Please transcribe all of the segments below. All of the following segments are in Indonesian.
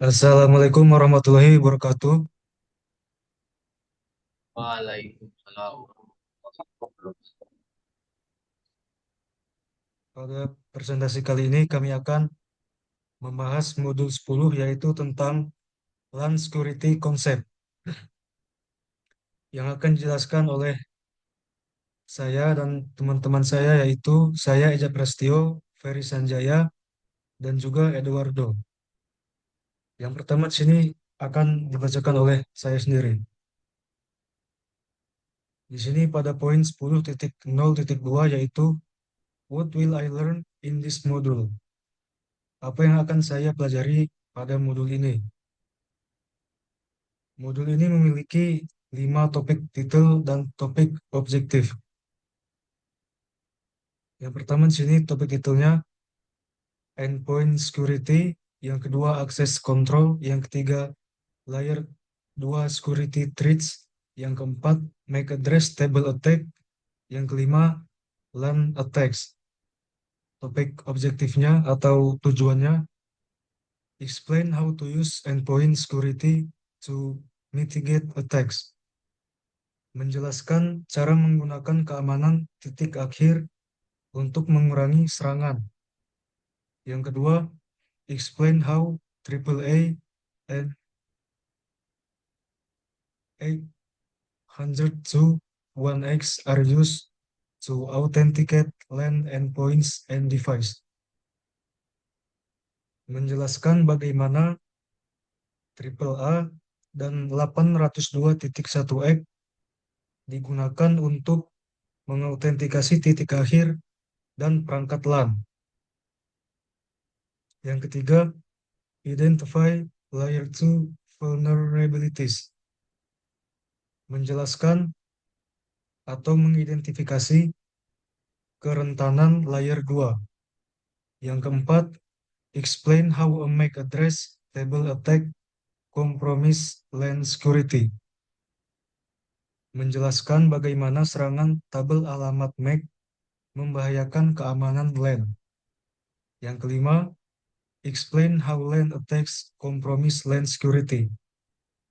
Assalamualaikum warahmatullahi wabarakatuh. Waalaikumsalam. Pada presentasi kali ini kami akan membahas modul 10 yaitu tentang LAN Security Concept yang akan dijelaskan oleh saya dan teman-teman saya yaitu saya Ejak Prastio, Ferry Sanjaya, dan juga Eduardo. Yang pertama di sini akan dibacakan oleh saya sendiri. Di sini pada poin 10.0.2 yaitu What will I learn in this module? Apa yang akan saya pelajari pada modul ini? Modul ini memiliki 5 topik titel dan topik objektif. Yang pertama di sini topik titelnya Endpoint Security, yang kedua Access Control, yang ketiga Layer 2 Security Threats, yang keempat MAC Address Table Attack, yang kelima LAN Attacks. Topik objektifnya atau tujuannya Explain how to use endpoint security to mitigate attacks. Menjelaskan cara menggunakan keamanan titik akhir untuk mengurangi serangan. Yang kedua, explain how AAA and 802.1x are used to authenticate LAN endpoints and device. Menjelaskan bagaimana AAA dan 802.1x digunakan untuk mengautentikasi titik akhir dan perangkat LAN. Yang ketiga, identify layer 2 vulnerabilities. Menjelaskan atau mengidentifikasi kerentanan layer 2. Yang keempat, explain how a MAC address table attack compromise LAN security. Menjelaskan bagaimana serangan tabel alamat MAC membahayakan keamanan LAN. Yang kelima, explain how LAN attacks compromise LAN security.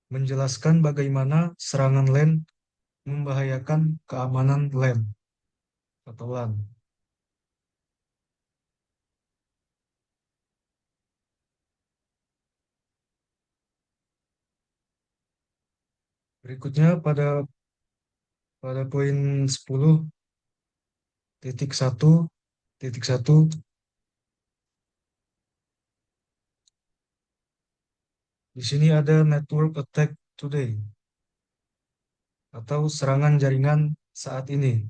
Menjelaskan bagaimana serangan LAN membahayakan keamanan LAN atau LAN. Berikutnya pada poin 10.1.1 di sini ada network attack today atau serangan jaringan saat ini.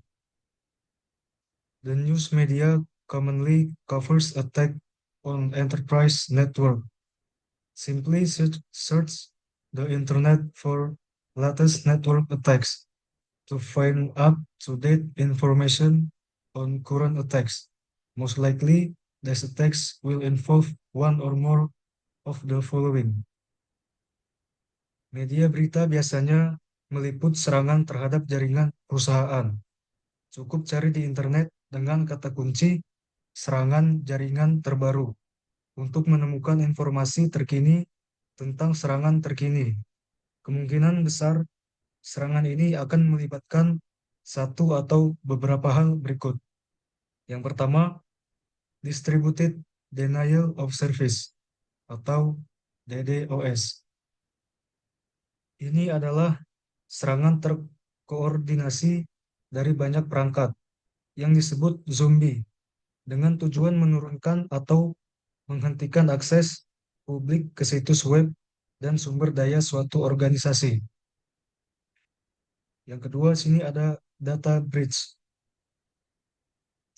The news media commonly covers attack on enterprise network. Simply search the internet for latest network attacks to find up-to-date information on current attacks. Most likely, these attacks will involve one or more of the following. Media berita biasanya meliput serangan terhadap jaringan perusahaan. Cukup cari di internet dengan kata kunci serangan jaringan terbaru untuk menemukan informasi terkini tentang serangan terkini. Kemungkinan besar serangan ini akan melibatkan satu atau beberapa hal berikut. Yang pertama, Distributed Denial of Service atau DDoS. Ini adalah serangan terkoordinasi dari banyak perangkat yang disebut zombie dengan tujuan menurunkan atau menghentikan akses publik ke situs web dan sumber daya suatu organisasi. Yang kedua, sini ada data breach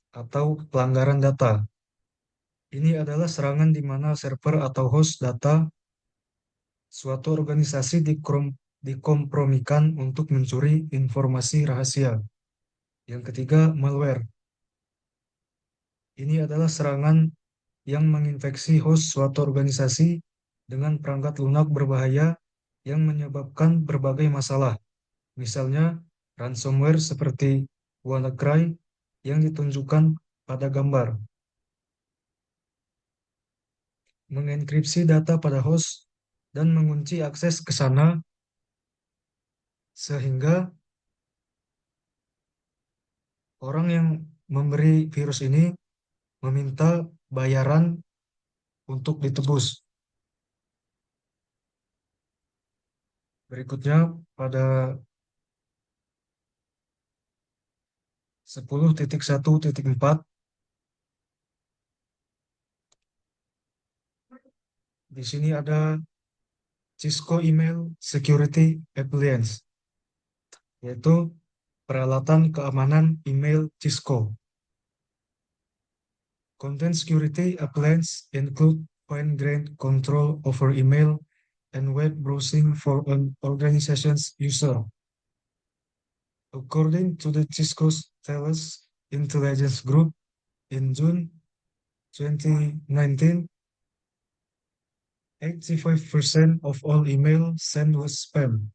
atau pelanggaran data. Ini adalah serangan di mana server atau host data suatu organisasi dikompromikan untuk mencuri informasi rahasia. Yang ketiga, malware. Ini adalah serangan yang menginfeksi host suatu organisasi dengan perangkat lunak berbahaya yang menyebabkan berbagai masalah. Misalnya, ransomware seperti WannaCry yang ditunjukkan pada gambar. Mengenkripsi data pada host dan mengunci akses ke sana sehingga orang yang memberi virus ini meminta bayaran untuk ditebus. Berikutnya pada 10.1.4 di sini ada Cisco Email Security Appliance, yaitu peralatan keamanan email Cisco. Content security appliance include fine-grained control over email and web browsing for an organization's user. According to the Cisco's Thales Intelligence Group in June 2019, 85% of all email sent was spam.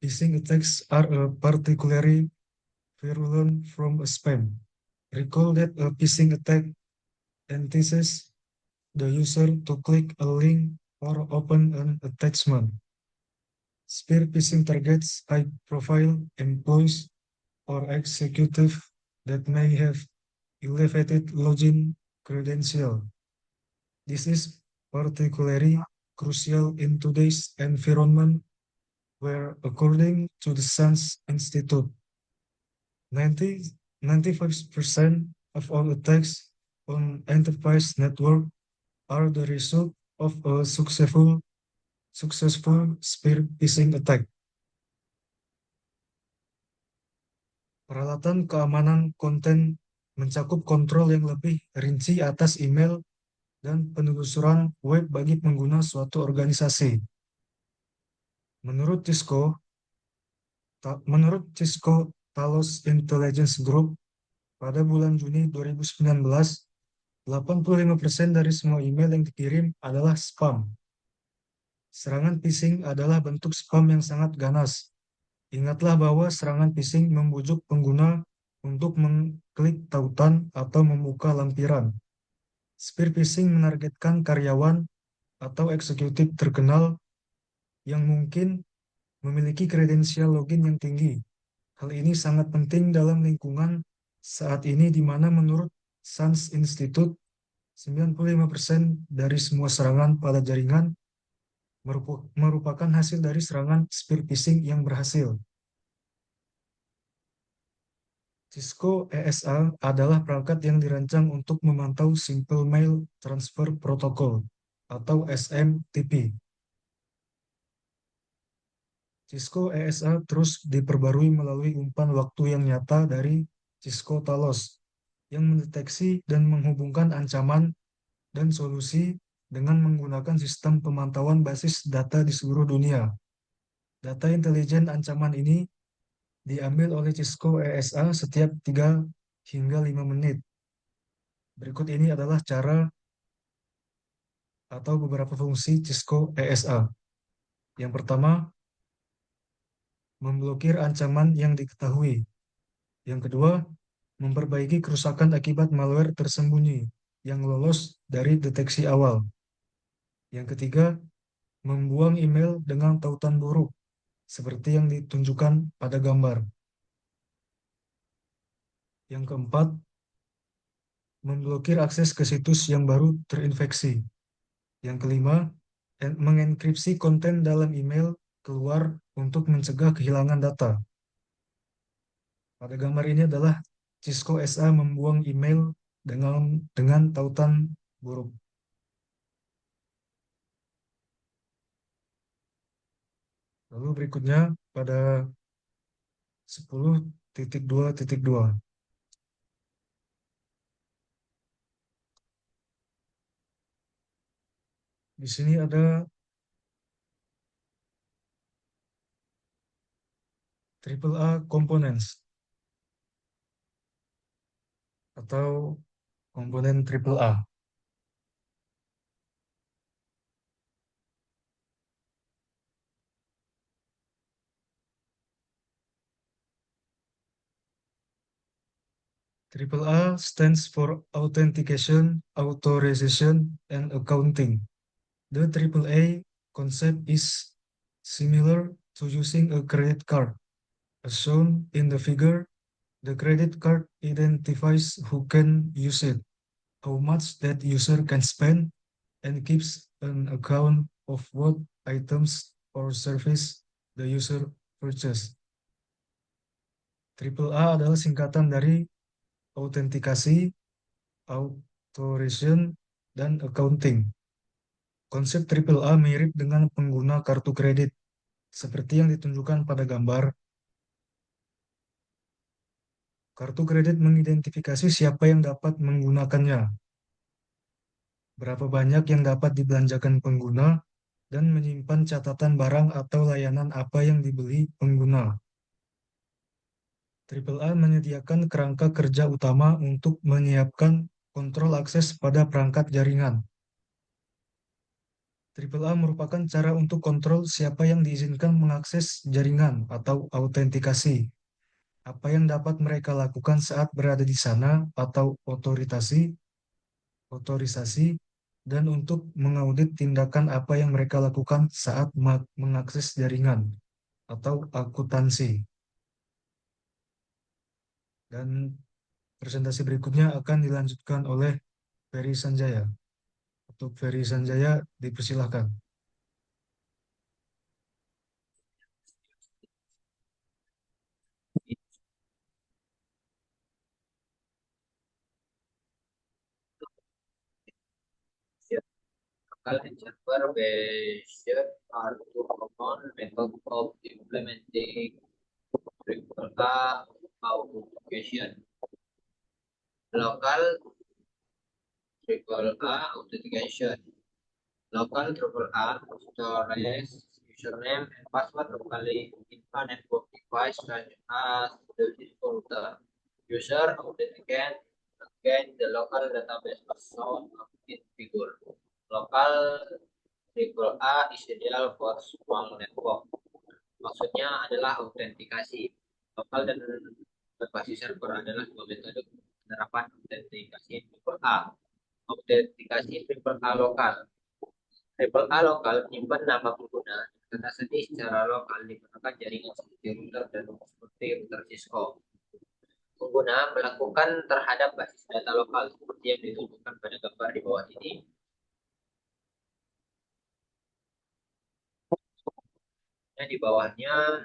Phishing attacks are a particularly virulent from a spam. Recall that a phishing attack entices the user to click a link or open an attachment. Spear phishing targets high-profile employees or executives that may have elevated login credential. This is particularly crucial in today's environment where, according to the SANS Institute, 95% of all attacks on enterprise network are the result of a successful spear phishing attack. Peralatan keamanan konten mencakup kontrol yang lebih rinci atas email dan penelusuran web bagi pengguna suatu organisasi. Menurut Cisco Talos Intelligence Group, pada bulan Juni 2019, 85% dari semua email yang dikirim adalah spam. Serangan phishing adalah bentuk spam yang sangat ganas. Ingatlah bahwa serangan phishing membujuk pengguna untuk mengklik tautan atau membuka lampiran. Spear phishing menargetkan karyawan atau eksekutif terkenal yang mungkin memiliki kredensial login yang tinggi. Hal ini sangat penting dalam lingkungan saat ini di mana menurut SANS Institute, 95% dari semua serangan pada jaringan merupakan hasil dari serangan spear phishing yang berhasil. Cisco ESA adalah perangkat yang dirancang untuk memantau Simple Mail Transfer Protocol atau SMTP. Cisco ESA terus diperbarui melalui umpan waktu yang nyata dari Cisco Talos yang mendeteksi dan menghubungkan ancaman dan solusi dengan menggunakan sistem pemantauan basis data di seluruh dunia. Data intelijen ancaman ini diambil oleh Cisco ESA setiap 3 hingga 5 menit. Berikut ini adalah cara atau beberapa fungsi Cisco ESA. Yang pertama, memblokir ancaman yang diketahui. Yang kedua, memperbaiki kerusakan akibat malware tersembunyi yang lolos dari deteksi awal. Yang ketiga, membuang email dengan tautan buruk, seperti yang ditunjukkan pada gambar. Yang keempat, memblokir akses ke situs yang baru terinfeksi. Yang kelima, mengenkripsi konten dalam email keluar untuk mencegah kehilangan data. Pada gambar ini adalah Cisco SA membuang email dengan tautan buruk. Lalu berikutnya pada 10.2.2. Di sini ada AAA components atau komponen AAA. AAA stands for Authentication, Authorization, and Accounting. The AAA concept is similar to using a credit card. As shown in the figure, the credit card identifies who can use it, how much that user can spend, and keeps an account of what items or service the user purchased. Triple A adalah singkatan dari autentikasi, authorization, dan accounting. Konsep triple A mirip dengan pengguna kartu kredit, seperti yang ditunjukkan pada gambar. Kartu kredit mengidentifikasi siapa yang dapat menggunakannya, berapa banyak yang dapat dibelanjakan pengguna, dan menyimpan catatan barang atau layanan apa yang dibeli pengguna. Triple A menyediakan kerangka kerja utama untuk menyiapkan kontrol akses pada perangkat jaringan. Triple A merupakan cara untuk kontrol siapa yang diizinkan mengakses jaringan atau autentikasi, apa yang dapat mereka lakukan saat berada di sana atau otorisasi, dan untuk mengaudit tindakan apa yang mereka lakukan saat mengakses jaringan atau akuntansi. Dan presentasi berikutnya akan dilanjutkan oleh Ferry Sanjaya. Untuk Ferry Sanjaya, dipersilahkan. Local and server based are two common methods of implementing triple A authentication. Local triple A authentication. Local triple A storage username and password locally in a network device such as the physical router. User authenticate against the local database as shown in figure. Local triple A is ideal for small network. Maksudnya adalah autentikasi. Lokal dan berbasis server adalah dua metode penerapan autentikasi triple A. Autentikasi triple A lokal. Triple A lokal menyimpan nama pengguna data sendiri secara lokal digunakan jaringan seperti router dan seperti router Cisco. Pengguna melakukan terhadap basis data lokal seperti yang ditunjukkan pada gambar di bawah ini. Di bawahnya,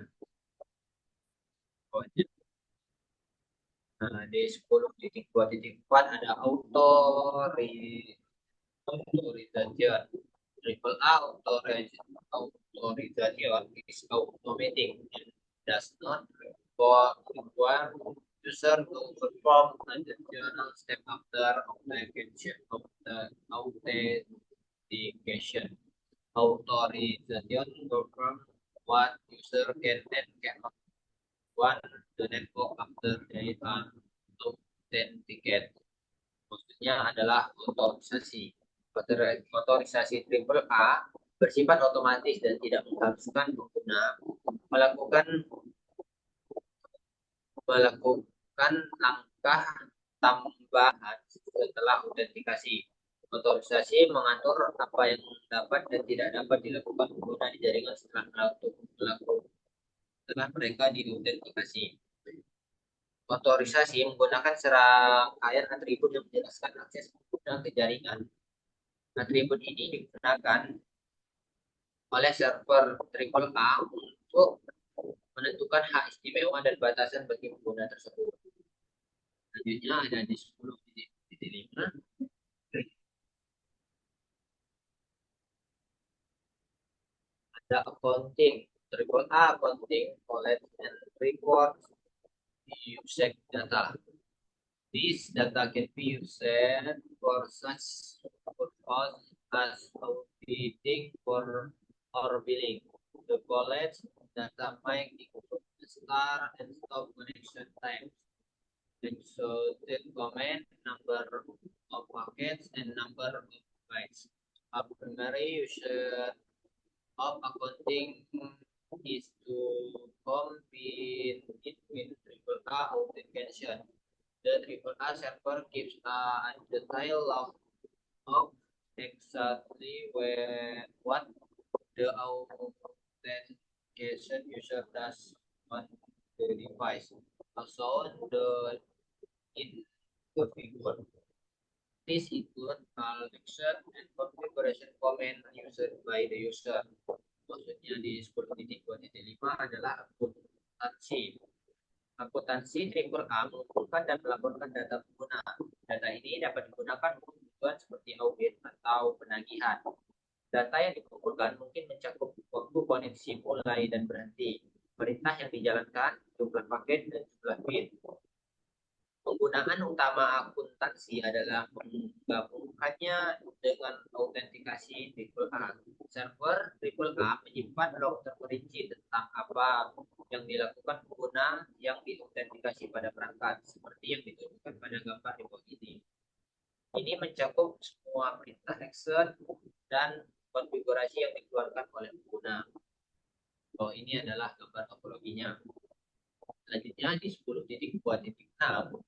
nah, di 10.2.4 ada authorization. Triple A authorization is automatic and does not require user to perform additional step after authentication. Authorization confirm what user can and cannot want the network after they are authenticate. Maksudnya adalah otorisasi. Otorisasi triple A bersifat otomatis dan tidak mengharuskan pengguna melakukan langkah tambahan setelah autentikasi. Otorisasi mengatur apa yang dapat dan tidak dapat dilakukan pengguna di jaringan setelah mereka diautentikasi. Otorisasi menggunakan serangkaian atribut yang menjelaskan akses pengguna ke jaringan. Atribut ini digunakan oleh server triple A untuk menentukan hak istimewa dan batasan bagi pengguna tersebut. Selanjutnya ada di 10.5. Ada accounting, triple A accounting, collect and report usage data. This data can be used for such purpose as auditing or billing. The collect data might include start and stop connection times, exhausted comment, number of packets, and number of bytes. A primary user of accounting is to combine it with triple A authentication. The triple A server keeps a detailed log of exactly what the authentication user does on the device. Also, the in configure. This include all action and configuration command used by the user. Maksudnya di 10.2.5 adalah akuntansi. Akuntansi Triple A mengumpulkan dan melaporkan data pengguna. Data ini dapat digunakan untuk tujuan seperti audit atau penagihan. Data yang dikumpulkan mungkin mencakup waktu koneksi mulai dan berhenti, perintah yang dijalankan, jumlah paket, dan jumlah bit. Penggunaan utama akuntansi adalah menggabungkannya dengan autentikasi Triple A. Server Triple A menyimpan log terperinci tentang apa yang dilakukan pengguna yang diautentikasi pada perangkat, seperti yang ditunjukkan pada gambar di bawah ini. Ini mencakup semua perintah action dan konfigurasi yang dikeluarkan oleh pengguna. Oh, ini adalah gambar topologinya. Selanjutnya di 10.2.6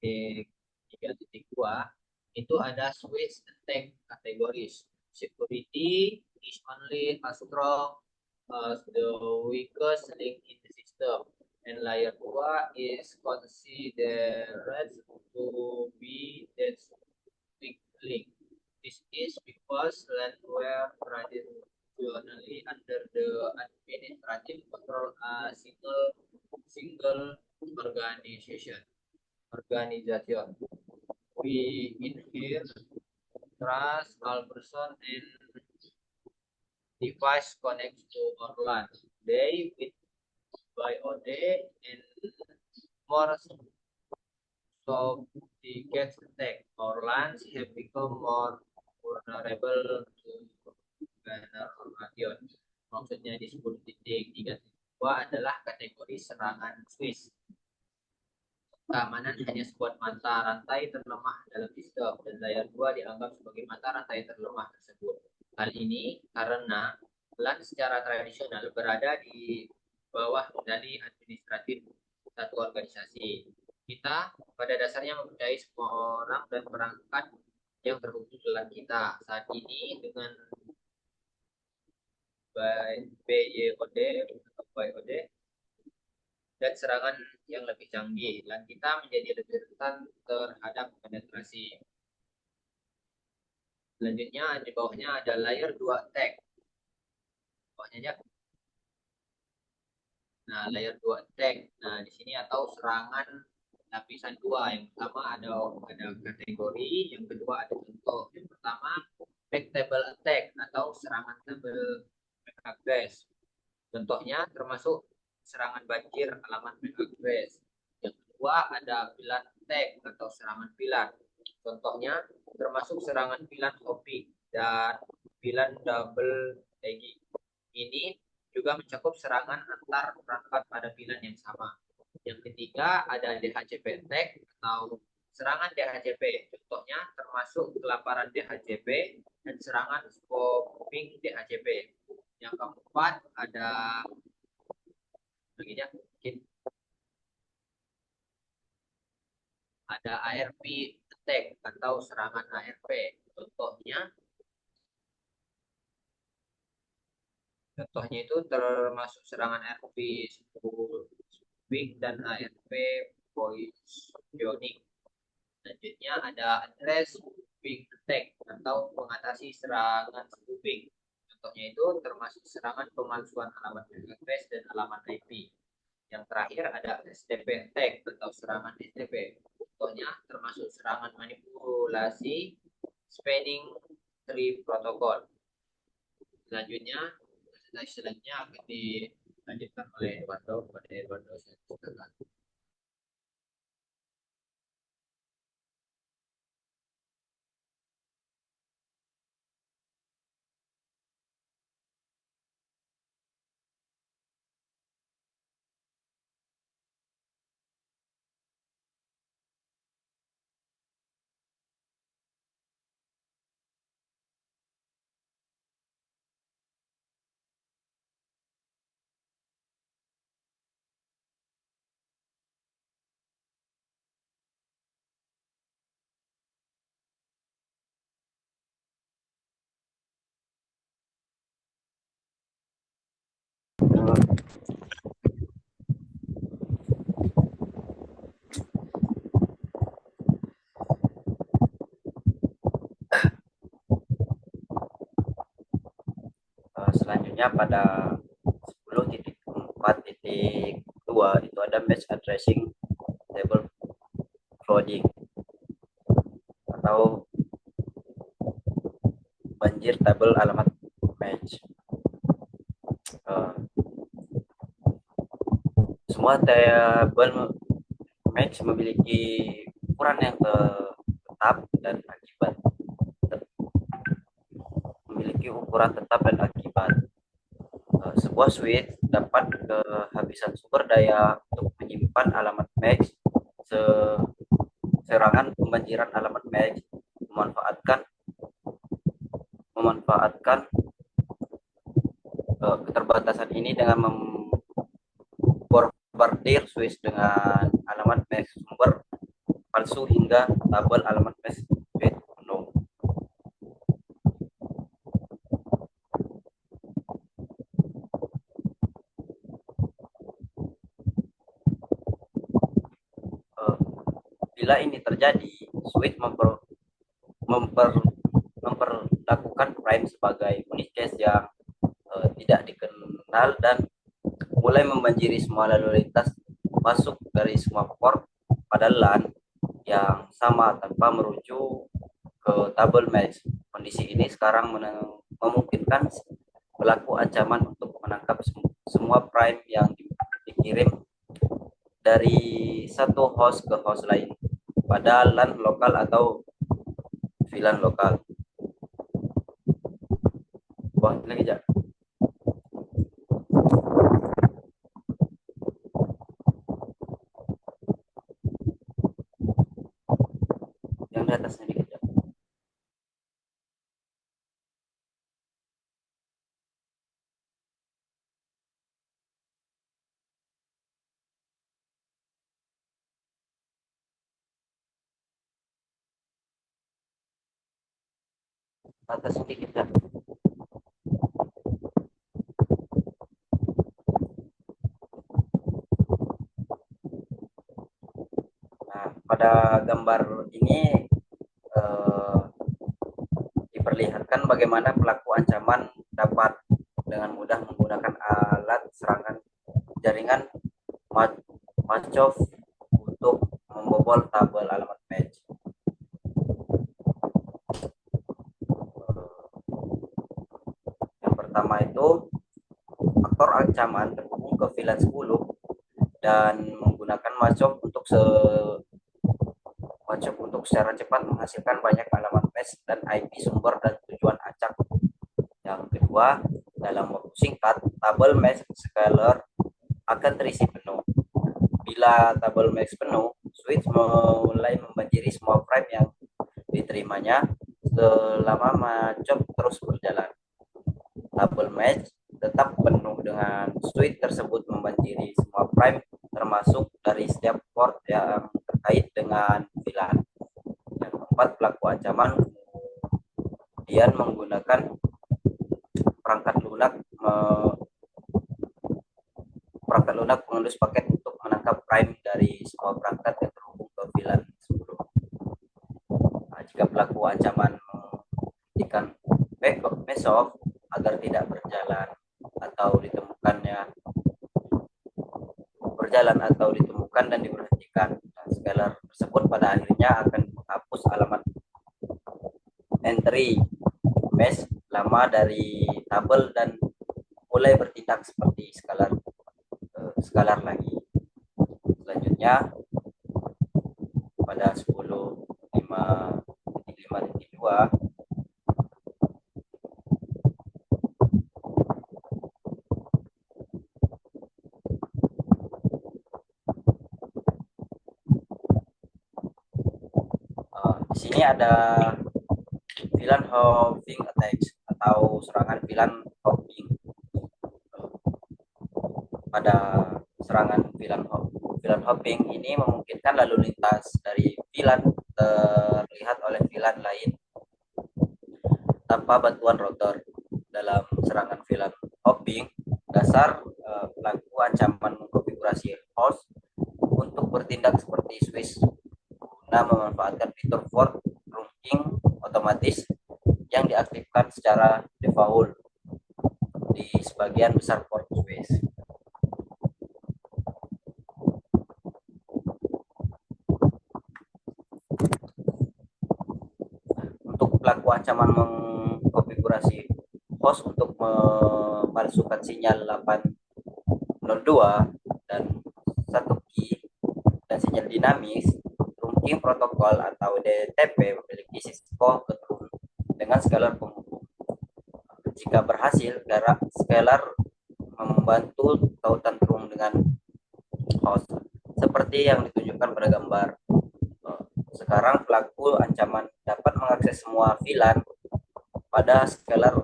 10.3.2 itu ada switch attack kategoris. Security is only as strong as the weakest link in the system. And layer 2 is considered to be that weak link. This is because ransomware traditionally under the administrative control a single organization. We inherit trust all person and device connects to our LAN. They with by OD and more sophisticated attack. Our LANs have become more vulnerable to vulnerability. Maksudnya di 10.3.2 adalah kategori serangan Swiss. Keamanan hanya sebuah mata rantai terlemah dalam sistem dan layer 2 dianggap sebagai mata rantai terlemah tersebut. Hal ini karena LAN secara tradisional berada di bawah kendali administratif satu organisasi. Kita pada dasarnya mempercayai semua orang dan perangkat yang terhubung ke LAN kita. Saat ini dengan BYOD atau BYOD dan serangan yang lebih canggih, dan kita menjadi lebih rentan terhadap penetrasi. Selanjutnya di bawahnya ada layer 2 attack. Bawahnya aja. Nah, layer 2 attack. Nah, di sini atau serangan lapisan 2. Yang pertama ada kategori, yang kedua ada contoh. Yang pertama backtabble attack atau serangan tabel MAC address. Contohnya termasuk serangan banjir alamat MAC address. Yang kedua ada VLAN attack atau serangan VLAN. Contohnya termasuk serangan VLAN hopping dan VLAN double tagging. Ini juga mencakup serangan antar perangkat pada VLAN yang sama. Yang ketiga ada DHCP attack atau serangan DHCP. Contohnya termasuk kelaparan DHCP dan serangan spoofing DHCP. Yang keempat ada baginya mungkin ada ARP attack atau serangan ARP. Contohnya itu termasuk serangan ARP spoofing dan ARP poisoning. Selanjutnya ada address spoofing attack atau mengatasi serangan spoofing. Contohnya itu termasuk serangan pemalsuan alamat address dan alamat IP. Yang terakhir ada STP attack atau serangan STP. Contohnya termasuk serangan manipulasi spanning tree protocol. Selanjutnya akan dilanjutkan oleh Edwardo pada Edwardo. Selanjutnya pada 10.4.2 itu ada match addressing table flooding atau banjir tabel alamat match. Semua tabel match memiliki ukuran yang tetap dan akibat. Memiliki ukuran tetap dan akibat. Sebuah switch dapat kehabisan sumber daya untuk menyimpan alamat match. Serangan pembanjiran alamat match memanfaatkan keterbatasan ini dengan memborbardir switch dengan alamat match sumber palsu hingga tabel alamat match switch penuh. Bila ini terjadi, switch memperlakukan prime sebagai unit cache yang tidak dikenal dan mulai membanjiri semua lalu lintas masuk dari semua port pada LAN yang sama tanpa merujuk ke tabel match. Kondisi ini sekarang memungkinkan pelaku ancaman untuk menangkap semua prime yang dikirim dari satu host ke host lain pada LAN lokal atau VLAN lokal. Wah, lagi aja. Yang di atasnya dikit ya. Atas sedikit ya. Nah, pada gambar ini diperlihatkan bagaimana pelaku ancaman dapat dengan mudah menggunakan alat serangan jaringan Machov untuk membobol tabel alamat match. Yang pertama itu faktor ancaman terhubung ke VLAN 10 dan menggunakan Machov untuk secara cepat menghasilkan banyak alamat match dan IP sumber dan tujuan acak. Yang kedua, dalam waktu singkat, tabel match scaler akan terisi penuh. Bila tabel match penuh, switch mulai membanjiri semua frame yang diterimanya selama Machov terus berjalan. Tabel match tetap penuh dengan switch tersebut membanjiri semua prime termasuk dari setiap port yang terkait dengan VLAN. Yang keempat, pelaku ancaman kemudian menggunakan perangkat lunak mengendus paket untuk menangkap prime dari semua perangkat yang terhubung ke VLAN 10. Nah, jika pelaku ancaman menghentikan backup Meshov agar tidak berjalan atau ditemukan dan diberhentikan. Nah, scaler tersebut pada akhirnya akan menghapus alamat entry mesh lama dari tabel dan mulai bertindak seperti scalar lagi. Selanjutnya pada 10.5.5.2 di sini ada VLAN hopping attacks atau serangan VLAN hopping. Pada serangan VLAN hopping ini memungkinkan lalu lintas dari VLAN terlihat oleh VLAN lain tanpa bantuan router. Dalam serangan VLAN hopping, dasar pelaku ancaman mengkonfigurasi host untuk bertindak seperti Swiss guna memanfaatkan fitur for trunking otomatis yang diaktifkan secara default di sebagian besar port Swiss. Untuk pelaku ancaman mengkonfigurasi host untuk memalsukan sinyal 802 dan satu key dan sinyal dinamis, trunking protokol atau DTP memiliki risiko keturun dengan scalar penghubung. Jika berhasil, scalar membantu tautan trunk dengan host seperti yang ditunjukkan pada gambar. Sekarang pelaku ancaman dapat mengakses semua VLAN pada scalar.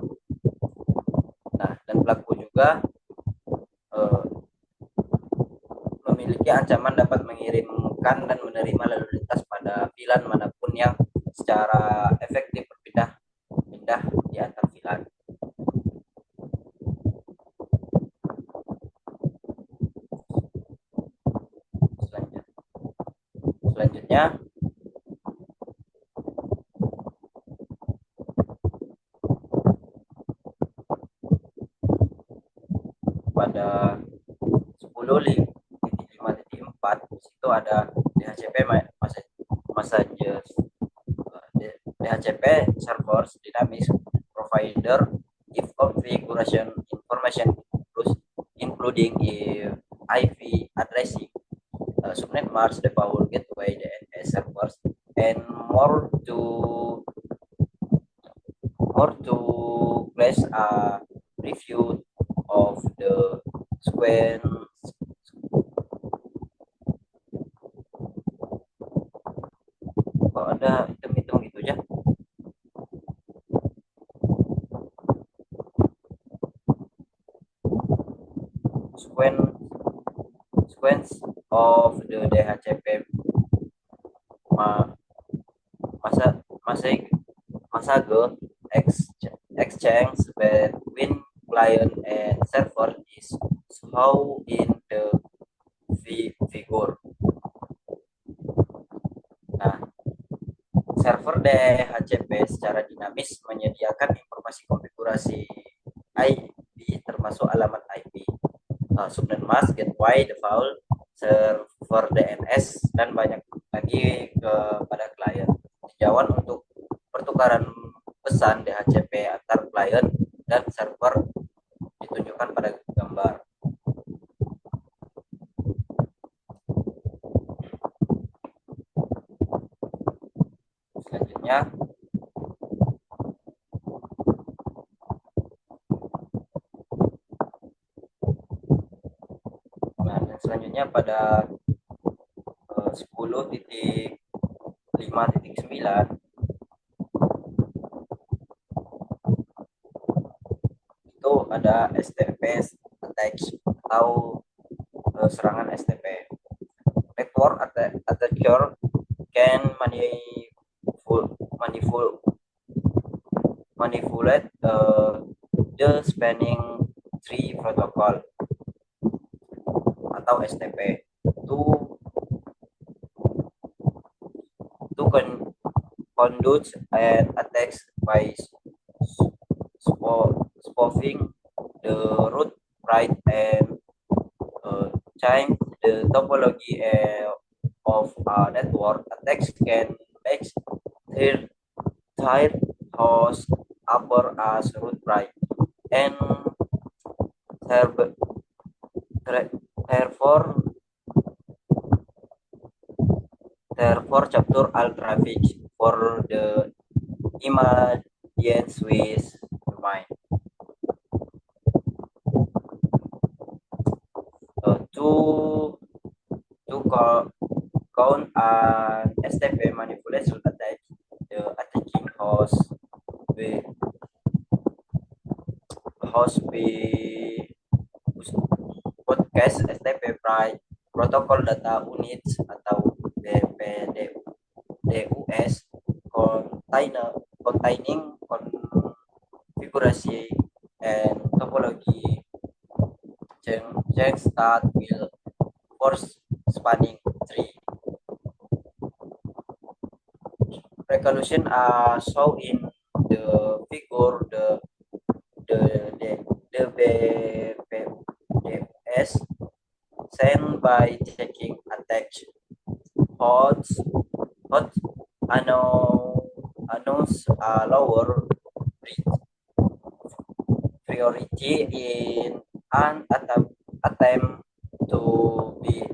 Nah, dan pelaku juga memiliki ancaman dapat mengirimkan dan menerima lalu lintas pada VLAN manapun yang secara efektif berpindah di antar VLAN. Selanjutnya pada 10.5.4 itu ada DHCP DHCP servers dynamic provider if configuration information including IP addressing, subnet mask, default gateway, DNS servers, and more to place a review of the sequence. Kok ada hitung-hitung gitu ya? Sequence of the DHCP Masago exchange between client and server is shown in the figure. Nah, server DHCP secara dinamis menyediakan informasi konfigurasi IP termasuk alamat IP, subnet mask, gateway, default, server DNS, dan banyak lagi kepada klien. Tinjauan untuk pertukaran pesan DHCP antar klien dan server ditunjukkan pada gambar. Selanjutnya pada 10.5.9 itu ada STP attacks atau serangan STP. Network attacker can manipulate the spanning tree protocol atau STP to conduct and attacks by spoofing the root right and change the topology of a network. Attacks can make third host upper as root right and therefore capture all traffic for the immediate Swiss domain. To count an STP manipulation attack, the attacking host podcast STP protocol data units atau DUS containing configuration and topology objects that will force spanning tree. Resolution are shown in the figure. The BPS sent by checking attached hots hot announce a lower priority in an attempt to be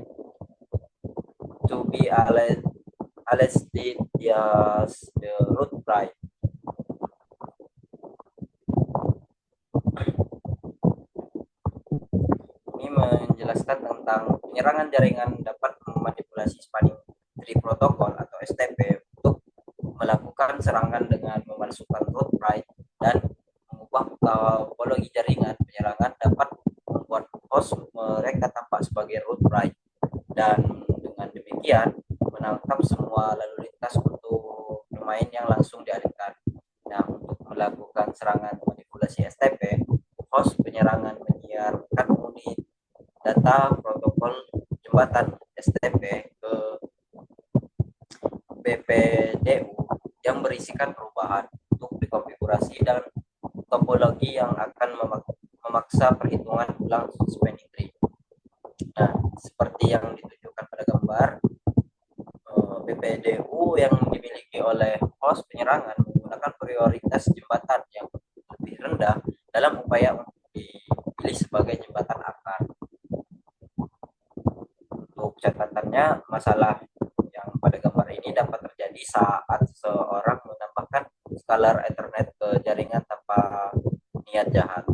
listed as the root right. Ini menjelaskan tentang penyerangan jaringan dapat memanipulasi spanning tree protocol atau STP untuk melakukan serangan dengan memasukkan root right dan mengubah topologi jaringan. Penyerangan dapat membuat host mereka tampak sebagai root right dan dengan demikian menangkap semua lalu lintas untuk domain yang langsung dialihkan. Nah, untuk melakukan serangan manipulasi STP, host penyerangan menyiarkan unit data protokol jembatan STP ke BPDU yang berisikan perubahan untuk dikonfigurasi dan topologi yang akan memaksa perhitungan ulang spanning tree. Nah, seperti yang ditunjukkan pada gambar, BPDU yang dimiliki oleh host penyerangan menggunakan prioritas jembatan yang lebih rendah dalam upaya untuk dipilih sebagai jembatan akar. Untuk catatannya, masalah yang pada gambar ini dapat terjadi saat seseorang menambahkan scalar Ethernet ke jaringan tanpa niat jahat.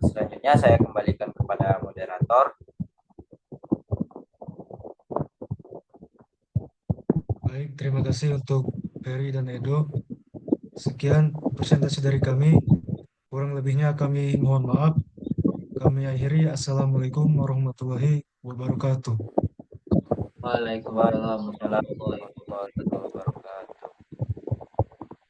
Selanjutnya saya kembalikan kepada moderator. Baik, terima kasih untuk Ferry dan Edo. Sekian presentasi dari kami. Kurang lebihnya kami mohon maaf. Kami akhiri. Assalamualaikum warahmatullahi wabarakatuh. Waalaikumsalam warahmatullahi wabarakatuh.